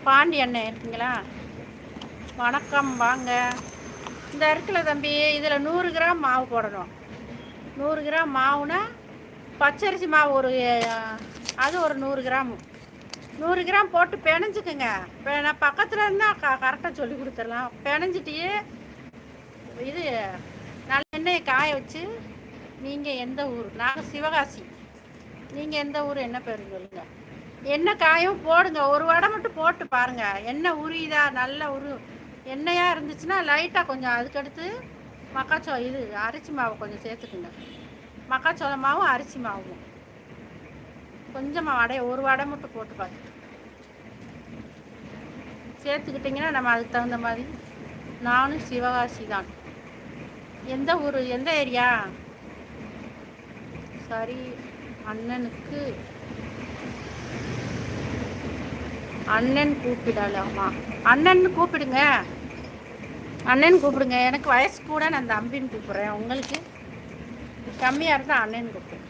பாண்டி அண்ணன் இருக்கீங்களா? வணக்கம், வாங்க. இந்த இருக்குல்ல தம்பி, இதில் 100 கிராம் மாவு போடணும். 100 கிராம் மாவுனா பச்சரிசி மாவு அது ஒரு 100 கிராம். 100 கிராம் போட்டு பிணைஞ்சிக்குங்க. நான் பக்கத்தில் இருந்தால் கரெக்டாக சொல்லி கொடுத்துடலாம். பிணைஞ்சிட்டு இது நல்ல எண்ணெயை காய வச்சு. நீங்கள் எந்த ஊர்? நாங்கள் சிவகாசி. நீங்கள் எந்த ஊர்? என்ன பேர் சொல்லுங்க. எண்ணெய் காயும் போடுங்க. ஒரு வடை மட்டும் போட்டு பாருங்கள். எண்ணெய் உரியுதா? நல்ல எண்ணெயாக இருந்துச்சுன்னா லைட்டாக கொஞ்சம் அதுக்கடுத்து இது அரிசி மாவு கொஞ்சம் சேர்த்துக்குங்க. மக்காச்சோள மாவும் அரிசி மாவும் கொஞ்சமாக ஒரு வடை மட்டும் போட்டு பார்த்து சேர்த்துக்கிட்டிங்கன்னா நம்ம அதுக்கு தகுந்த மாதிரி. நானும் சிவகாசி தான். எந்த ஊர்? எந்த ஏரியா? சரி, அண்ணன் கூப்பிடலாமா? அண்ணன் கூப்பிடுங்க. அண்ணன் கூப்பிடுங்க. எனக்கு வயசு கூட நான் தம்பின்னு கூப்பிட்றேன். உங்களுக்கு கம்மியாக இருந்தால் அண்ணன் கூப்பிடுங்க.